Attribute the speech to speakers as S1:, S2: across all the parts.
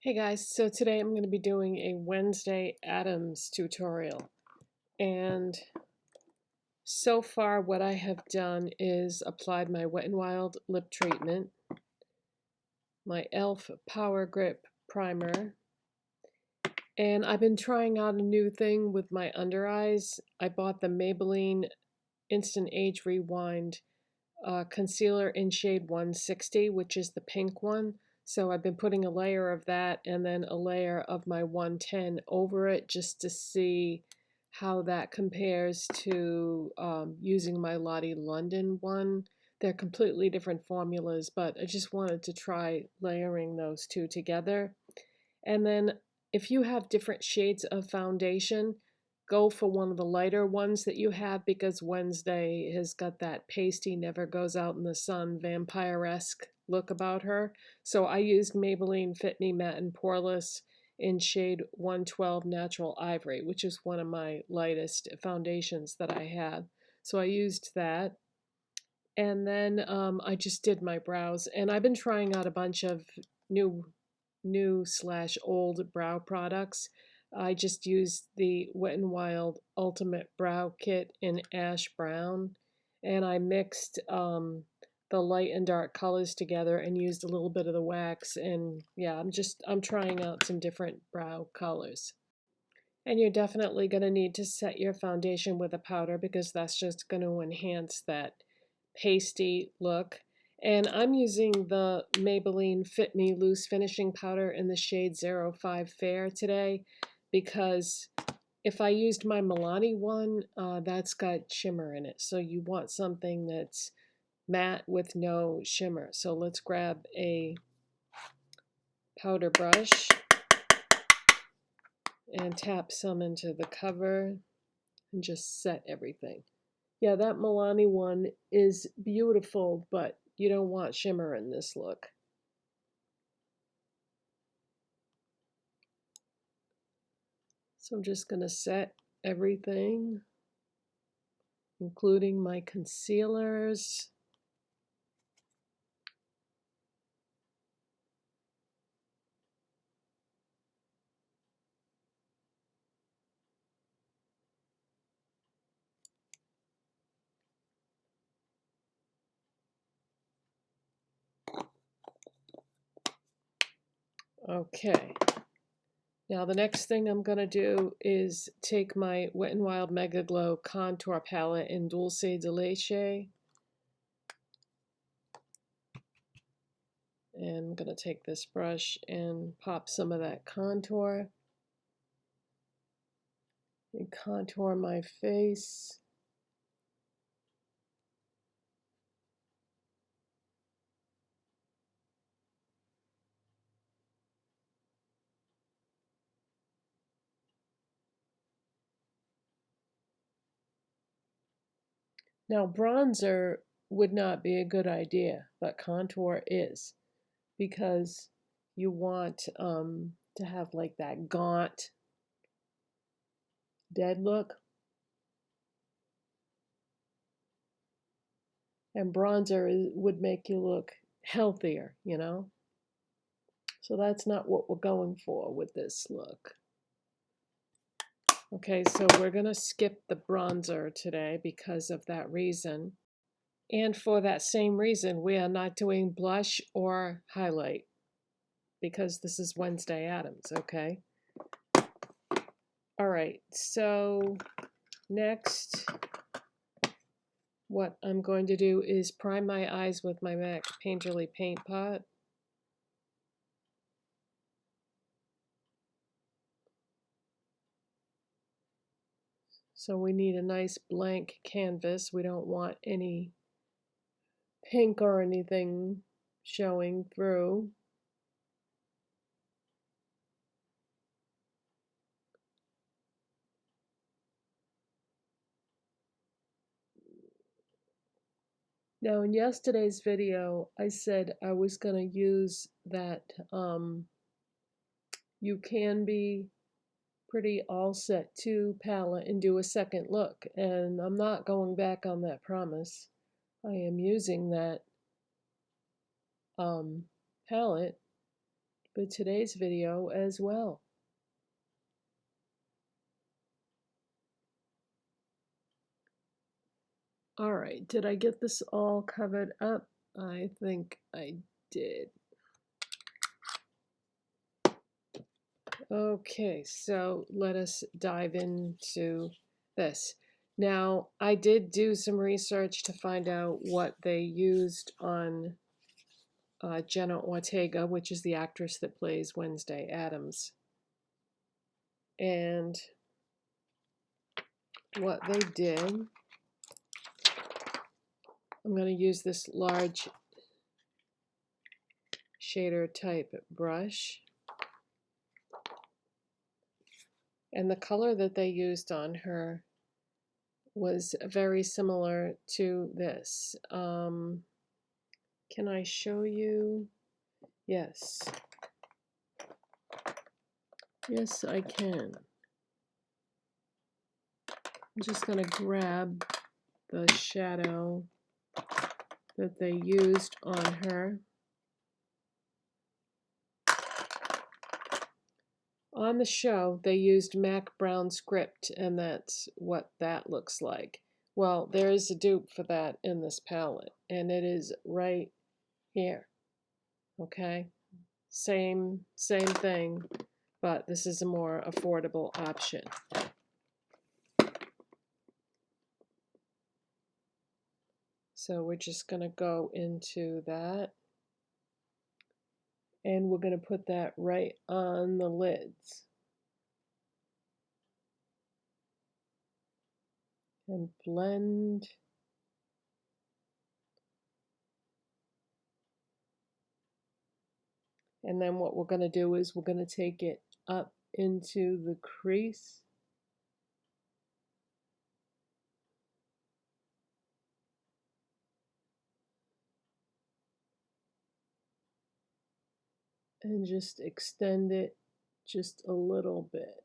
S1: Hey guys, so today I'm going to be doing a Wednesday Addams tutorial, and so far what I have done is applied my Wet n Wild lip treatment, my e.l.f. Power Grip primer, and I've been trying out a new thing with my under eyes. I bought the Maybelline Instant Age Rewind concealer in shade 160, which is the pink one. So I've been putting a layer of that and then a layer of my 110 over it just to see how that compares to using my Lottie London one. They're completely different formulas, but I just wanted to try layering those two together. And then if you have different shades of foundation, go for one of the lighter ones that you have, because Wednesday has got that pasty, never goes out in the sun, vampire-esque look about her. So I used Maybelline Fit Me Matte and Poreless in shade 112 Natural Ivory, which is one of my lightest foundations that I have. So I used that. And then I just did my brows. And I've been trying out a bunch of new/old brow products. I just used the Wet n Wild Ultimate Brow Kit in ash brown, and I mixed the light and dark colors together and used a little bit of the wax. And yeah, I'm trying out some different brow colors. And you're definitely going to need to set your foundation with a powder, because that's just going to enhance that pasty look. And I'm using the Maybelline Fit Me Loose Finishing Powder in the shade 05 Fair today, because if I used my Milani one, that's got shimmer in it. So you want something that's matte with no shimmer. So let's grab a powder brush and tap some into the cover and just set everything. Yeah, that Milani one is beautiful, but you don't want shimmer in this look. So I'm just going to set everything, including my concealers. Okay. Now the next thing I'm going to do is take my Wet n Wild Mega Glow contour palette in Dulce de Leche. And I'm going to take this brush and pop some of that contour and contour my face. Now bronzer would not be a good idea, but contour is, because you want to have like that gaunt, dead look. And bronzer would make you look healthier, you know? So that's not what we're going for with this look. Okay, so we're going to skip the bronzer today because of that reason. And for that same reason, we are not doing blush or highlight, because this is Wednesday Addams, okay? All right, so next, what I'm going to do is prime my eyes with my MAC Painterly Paint Pot. So we need a nice blank canvas. We don't want any pink or anything showing through. Now in yesterday's video, I said I was going to use that Ucanbe Pretty All Set 2 palette and do a second look. And I'm not going back on that promise. I am using that palette for today's video as well. All right, did I get this all covered up? I think I did. Okay, so let us dive into this. Now, I did do some research to find out what they used on Jenna Ortega, which is the actress that plays Wednesday Addams. And what they did, I'm going to use this large shader type brush. And the color that they used on her was very similar to this. Can I show you? Yes. Yes, I can. I'm just going to grab the shadow that they used on her. On the show, they used Mac Brown script, and that's what that looks like. Well, there is a dupe for that in this palette, and it is right here. Okay? Same thing, but this is a more affordable option. So we're just going to go into that. And we're going to put that right on the lids. And blend. And then what we're going to do is we're going to take it up into the crease. And just extend it just a little bit.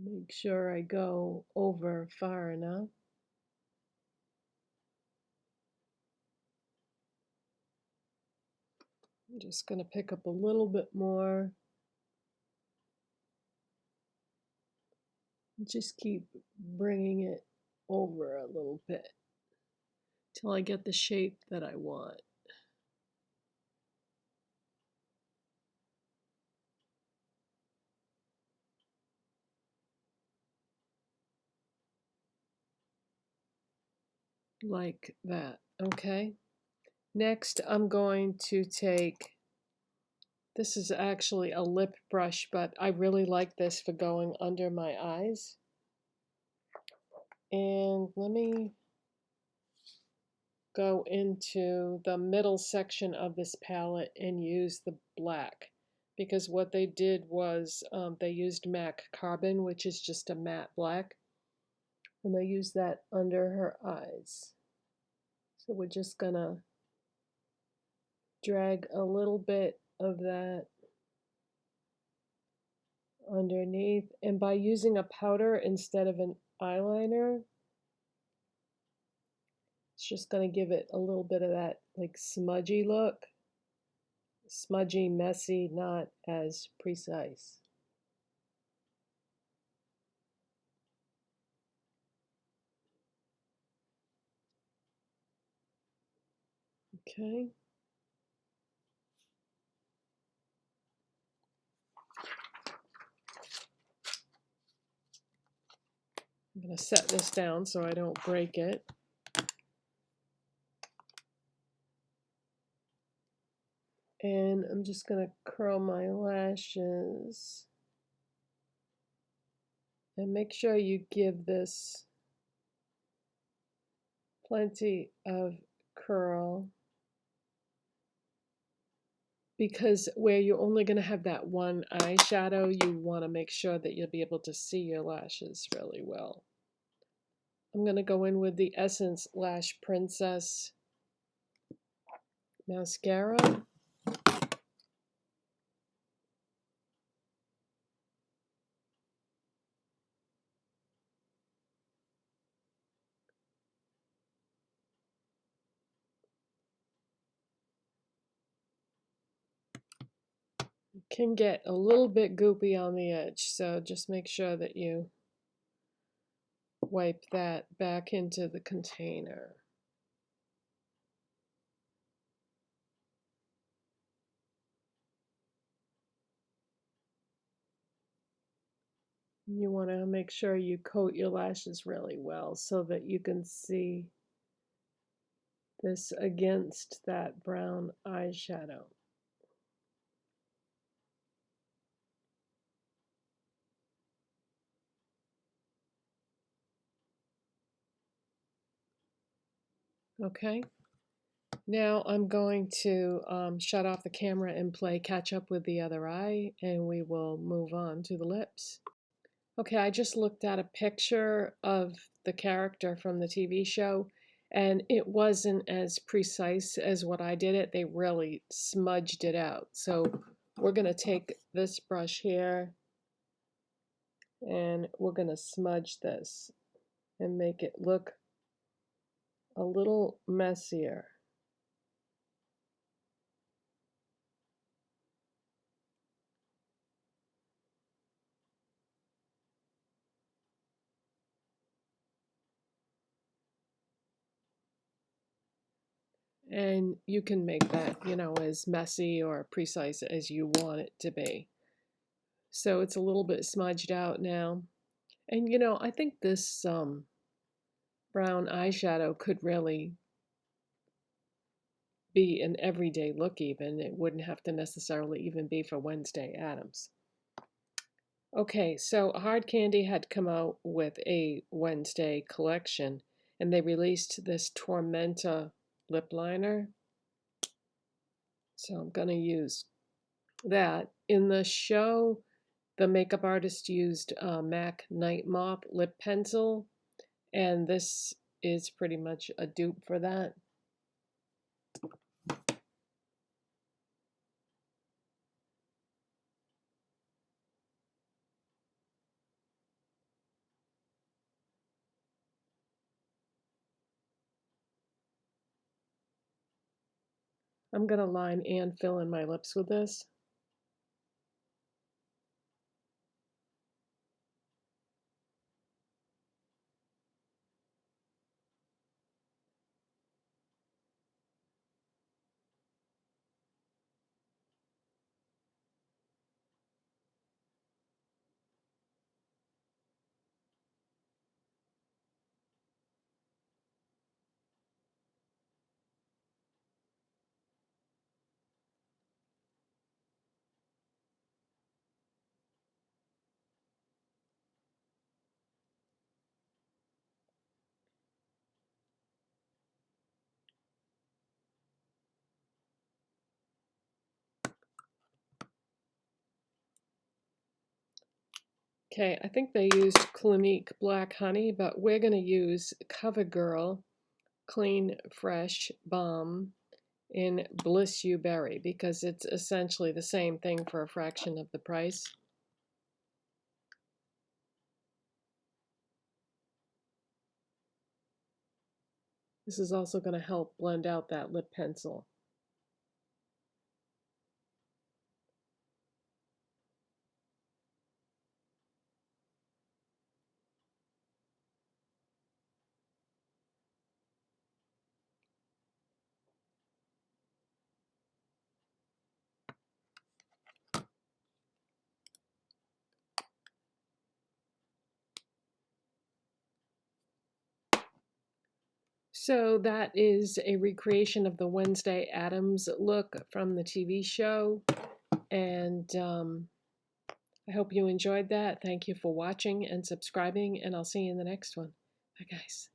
S1: Make sure I go over far enough. I'm just going to pick up a little bit more. Just keep bringing it over a little bit till I get the shape that I want. Like that. Okay. Next, I'm going to take, this is actually a lip brush, but I really like this for going under my eyes. And let me go into the middle section of this palette and use the black. Because what they did was they used MAC Carbon, which is just a matte black. And they used that under her eyes. So we're just gonna drag a little bit of that underneath, and by using a powder instead of an eyeliner, it's just going to give it a little bit of that like smudgy look. Smudgy, messy, not as precise. Okay. I'm going to set this down so I don't break it. And I'm just going to curl my lashes. And make sure you give this plenty of curl, because where you're only going to have that one eyeshadow, you want to make sure that you'll be able to see your lashes really well. I'm going to go in with the Essence Lash Princess mascara. It can get a little bit goopy on the edge, so just make sure that you wipe that back into the container. You want to make sure you coat your lashes really well so that you can see this against that brown eyeshadow. Okay, now I'm going to shut off the camera and play catch up with the other eye, and we will move on to the lips. Okay, I just looked at a picture of the character from the TV show, and it wasn't as precise as what I did it. They really smudged it out. So we're going to take this brush here, and we're going to smudge this and make it look a little messier. And you can make that, as messy or precise as you want it to be. So it's a little bit smudged out now. And I think this brown eyeshadow could really be an everyday look even. It wouldn't have to necessarily even be for Wednesday Addams. Okay, so Hard Candy had come out with a Wednesday collection, and they released this Tormenta lip liner. So I'm going to use that. In the show, the makeup artist used MAC Night Mop lip pencil, and this is pretty much a dupe for that. I'm going to line and fill in my lips with this. Okay, I think they used Clinique Black Honey, but we're going to use CoverGirl Clean Fresh Balm in Bliss Berry because it's essentially the same thing for a fraction of the price. This is also going to help blend out that lip pencil. So that is a recreation of the Wednesday Addams look from the TV show, and I hope you enjoyed that. Thank you for watching and subscribing, and I'll see you in the next one. Bye, guys.